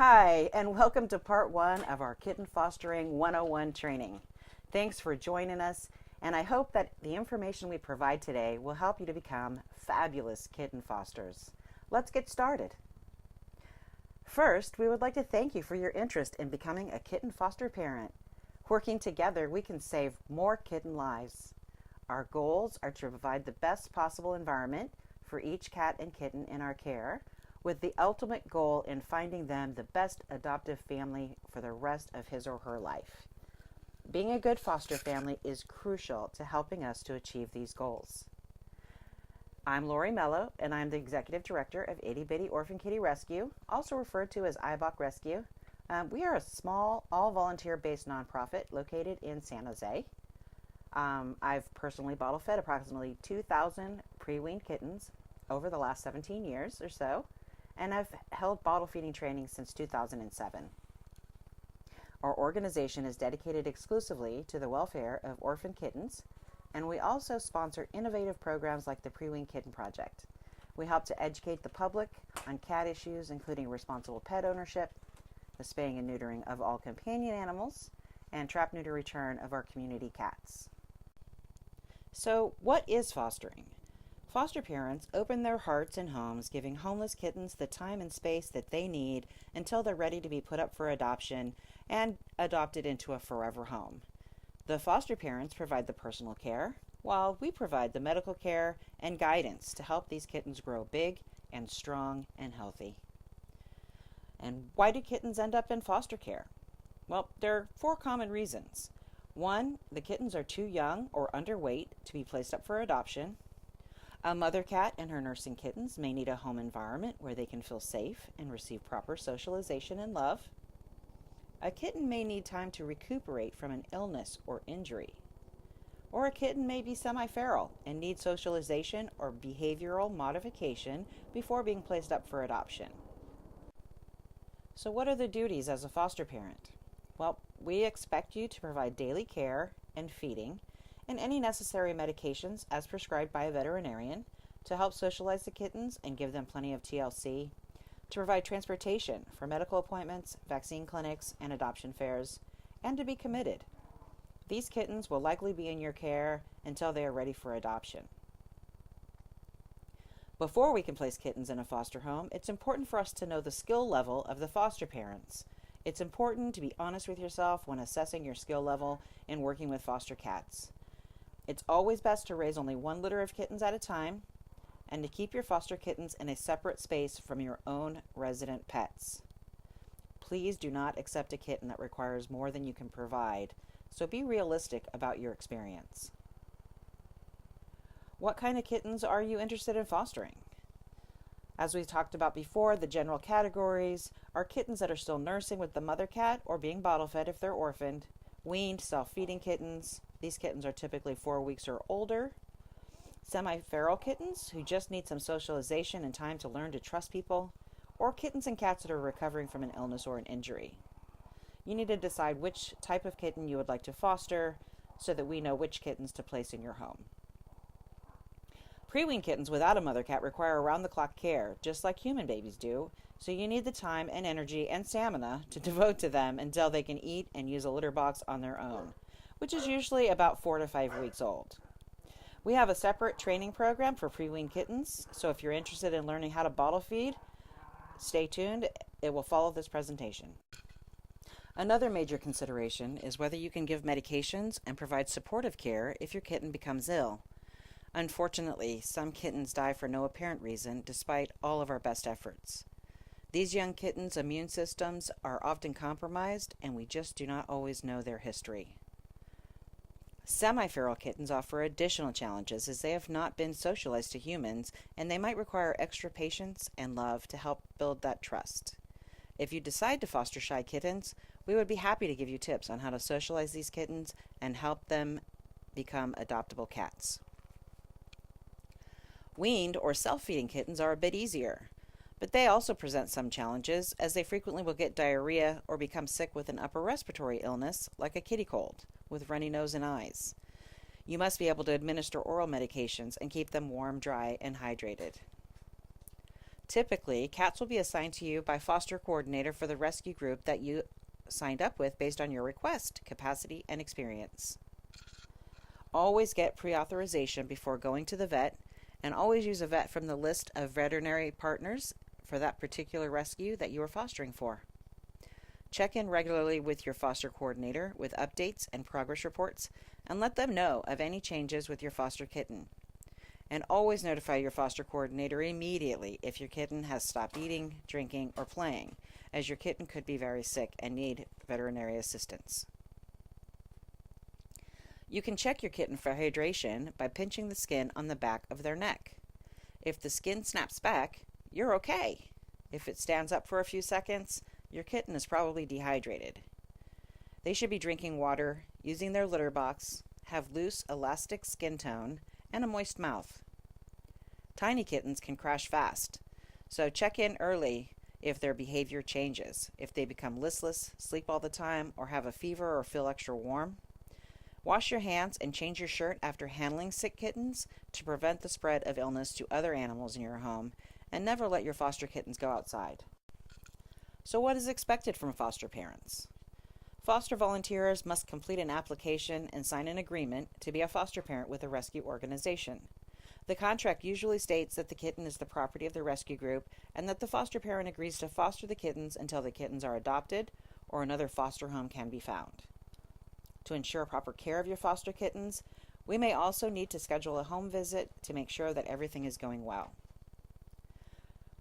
Hi, and welcome to part one of our Kitten Fostering 101 training. Thanks for joining us, and I hope that the information we provide today will help you to become fabulous kitten fosters. Let's get started. First, we would like to thank you for your interest in becoming a kitten foster parent. Working together, we can save more kitten lives. Our goals are to provide the best possible environment for each cat and kitten in our care, with the ultimate goal in finding them the best adoptive family for the rest of his or her life. Being a good foster family is crucial to helping us to achieve these goals. I'm Lori Mello, and I'm the Executive Director of Itty Bitty Orphan Kitty Rescue, also referred to as IBOK Rescue. We are a small, all-volunteer-based nonprofit located in San Jose. I've personally bottle fed approximately 2,000 pre-weaned kittens over the last 17 years or so, and I've held bottle feeding training since 2007. Our organization is dedicated exclusively to the welfare of orphan kittens, and we also sponsor innovative programs like the Pre-Weaned Kitten Project. We help to educate the public on cat issues, including responsible pet ownership, the spaying and neutering of all companion animals, and trap-neuter return of our community cats. So, what is fostering? Foster parents open their hearts and homes, giving homeless kittens the time and space that they need until they're ready to be put up for adoption and adopted into a forever home. The foster parents provide the personal care, while we provide the medical care and guidance to help these kittens grow big and strong and healthy. And why do kittens end up in foster care? Well, there are 4 common reasons. 1, the kittens are too young or underweight to be placed up for adoption. A mother cat and her nursing kittens may need a home environment where they can feel safe and receive proper socialization and love. A kitten may need time to recuperate from an illness or injury. Or a kitten may be semi-feral and need socialization or behavioral modification before being placed up for adoption. So what are the duties as a foster parent? Well, we expect you to provide daily care and feeding and any necessary medications as prescribed by a veterinarian to help socialize the kittens and give them plenty of TLC, to provide transportation for medical appointments, vaccine clinics, and adoption fairs, and to be committed. These kittens will likely be in your care until they are ready for adoption. Before we can place kittens in a foster home, it's important for us to know the skill level of the foster parents. It's important to be honest with yourself when assessing your skill level in working with foster cats. It's always best to raise only 1 litter of kittens at a time and to keep your foster kittens in a separate space from your own resident pets. Please do not accept a kitten that requires more than you can provide, so be realistic about your experience. What kind of kittens are you interested in fostering? As we talked about before, the general categories are kittens that are still nursing with the mother cat or being bottle fed if they're orphaned, weaned, self-feeding kittens. These kittens are typically 4 weeks or older. Semi-feral kittens who just need some socialization and time to learn to trust people, or kittens and cats that are recovering from an illness or an injury. You need to decide which type of kitten you would like to foster so that we know which kittens to place in your home. Pre-weaned kittens without a mother cat require around-the-clock care, just like human babies do, so you need the time and energy and stamina to devote to them until they can eat and use a litter box on their own, which is usually about 4 to 5 weeks old. We have a separate training program for pre-weaned kittens, so if you're interested in learning how to bottle feed, stay tuned. It will follow this presentation. Another major consideration is whether you can give medications and provide supportive care if your kitten becomes ill. Unfortunately, some kittens die for no apparent reason despite all of our best efforts. These young kittens' immune systems are often compromised, and we just do not always know their history. Semi-feral kittens offer additional challenges as they have not been socialized to humans, and they might require extra patience and love to help build that trust. If you decide to foster shy kittens, we would be happy to give you tips on how to socialize these kittens and help them become adoptable cats. Weaned or self-feeding kittens are a bit easier, but they also present some challenges as they frequently will get diarrhea or become sick with an upper respiratory illness like a kitty cold with runny nose and eyes. You must be able to administer oral medications and keep them warm, dry, and hydrated. Typically, cats will be assigned to you by foster coordinator for the rescue group that you signed up with based on your request, capacity, and experience. Always get pre-authorization before going to the vet, and always use a vet from the list of veterinary partners for that particular rescue that you are fostering for. Check in regularly with your foster coordinator with updates and progress reports, and let them know of any changes with your foster kitten. And always notify your foster coordinator immediately if your kitten has stopped eating, drinking, or playing, as your kitten could be very sick and need veterinary assistance. You can check your kitten for hydration by pinching the skin on the back of their neck. If the skin snaps back, you're okay. If it stands up for a few seconds, your kitten is probably dehydrated. They should be drinking water, using their litter box, have loose, elastic skin tone, and a moist mouth. Tiny kittens can crash fast, so check in early if their behavior changes, if they become listless, sleep all the time, or have a fever or feel extra warm. Wash your hands and change your shirt after handling sick kittens to prevent the spread of illness to other animals in your home, and never let your foster kittens go outside. So what is expected from foster parents? Foster volunteers must complete an application and sign an agreement to be a foster parent with a rescue organization. The contract usually states that the kitten is the property of the rescue group and that the foster parent agrees to foster the kittens until the kittens are adopted or another foster home can be found. To ensure proper care of your foster kittens, we may also need to schedule a home visit to make sure that everything is going well.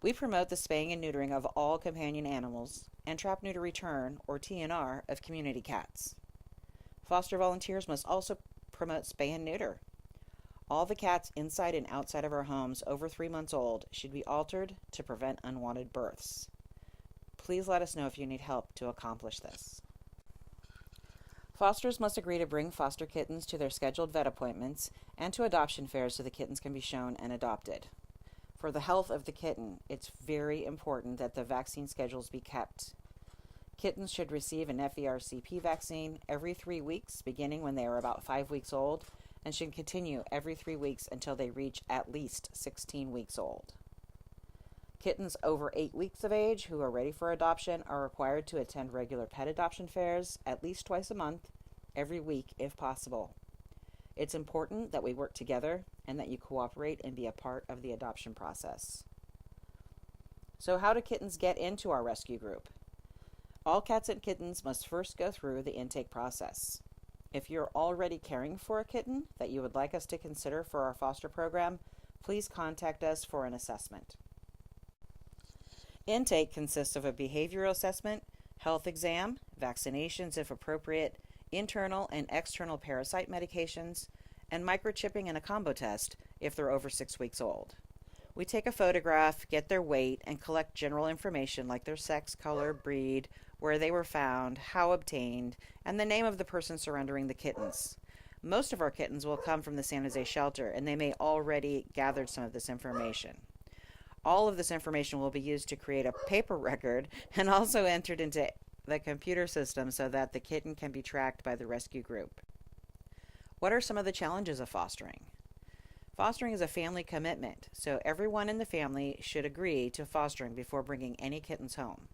We promote the spaying and neutering of all companion animals and trap, neuter, return, or TNR, of community cats. Foster volunteers must also promote spay and neuter. All the cats inside and outside of our homes over 3 months old should be altered to prevent unwanted births. Please let us know if you need help to accomplish this. Fosters must agree to bring foster kittens to their scheduled vet appointments and to adoption fairs so the kittens can be shown and adopted. For the health of the kitten, it's very important that the vaccine schedules be kept. Kittens should receive an FERCP vaccine every 3 weeks, beginning when they are about 5 weeks old, and should continue every 3 weeks until they reach at least 16 weeks old. Kittens over 8 weeks of age who are ready for adoption are required to attend regular pet adoption fairs at least twice a month, every week if possible. It's important that we work together and that you cooperate and be a part of the adoption process. So how do kittens get into our rescue group? All cats and kittens must first go through the intake process. If you're already caring for a kitten that you would like us to consider for our foster program, please contact us for an assessment. Intake consists of a behavioral assessment, health exam, vaccinations if appropriate, internal and external parasite medications, and microchipping and a combo test if they're over 6 weeks old. We take a photograph, get their weight, and collect general information like their sex, color, breed, where they were found, how obtained, and the name of the person surrendering the kittens. Most of our kittens will come from the San Jose shelter, and they may already gathered some of this information. All of this information will be used to create a paper record and also entered into the computer system so that the kitten can be tracked by the rescue group. What are some of the challenges of fostering? Fostering is a family commitment, so everyone in the family should agree to fostering before bringing any kittens home.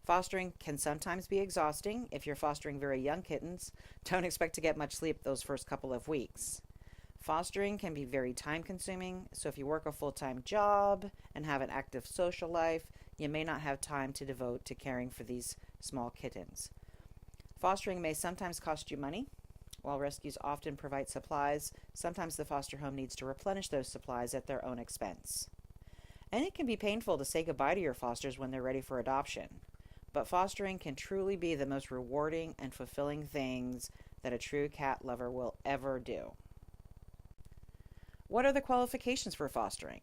Fostering can sometimes be exhausting. If you're fostering very young kittens, don't expect to get much sleep those first couple of weeks. Fostering can be very time-consuming, so if you work a full-time job and have an active social life, you may not have time to devote to caring for these small kittens. Fostering may sometimes cost you money. While rescues often provide supplies, sometimes the foster home needs to replenish those supplies at their own expense. And it can be painful to say goodbye to your fosters when they're ready for adoption. But fostering can truly be the most rewarding and fulfilling things that a true cat lover will ever do. What are the qualifications for fostering?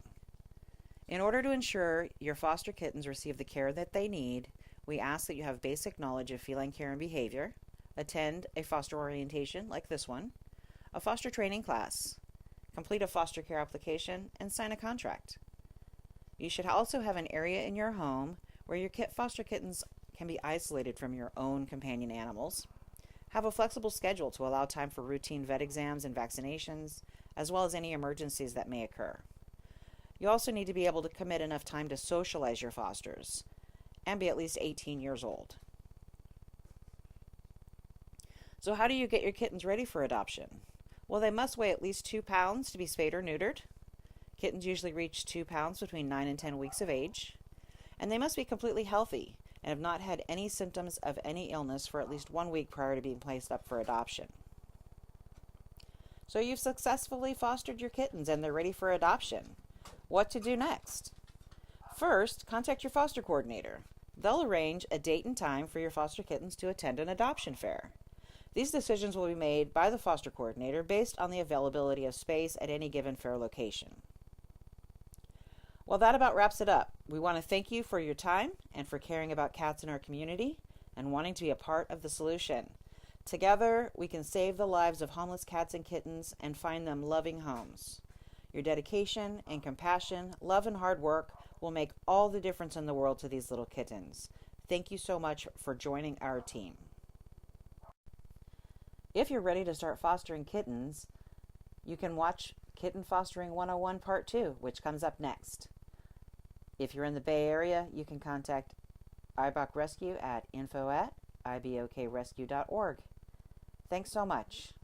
In order to ensure your foster kittens receive the care that they need, we ask that you have basic knowledge of feline care and behavior, attend a foster orientation like this one, a foster training class, complete a foster care application, and sign a contract. You should also have an area in your home where your foster kittens can be isolated from your own companion animals. Have a flexible schedule to allow time for routine vet exams and vaccinations, as well as any emergencies that may occur. You also need to be able to commit enough time to socialize your fosters and be at least 18 years old. So how do you get your kittens ready for adoption? Well, they must weigh at least 2 pounds to be spayed or neutered. Kittens usually reach 2 pounds between 9 and 10 weeks of age. And they must be completely healthy and have not had any symptoms of any illness for at least 1 week prior to being placed up for adoption. So you've successfully fostered your kittens and they're ready for adoption. What to do next? First, contact your foster coordinator. They'll arrange a date and time for your foster kittens to attend an adoption fair. These decisions will be made by the foster coordinator based on the availability of space at any given fair location. Well, that about wraps it up. We want to thank you for your time and for caring about cats in our community and wanting to be a part of the solution. Together, we can save the lives of homeless cats and kittens and find them loving homes. Your dedication and compassion, love and hard work will make all the difference in the world to these little kittens. Thank you so much for joining our team. If you're ready to start fostering kittens, you can watch Kitten Fostering 101 Part 2, which comes up next. If you're in the Bay Area, you can contact IBOK Rescue at info@ibokrescue.org. Thanks so much.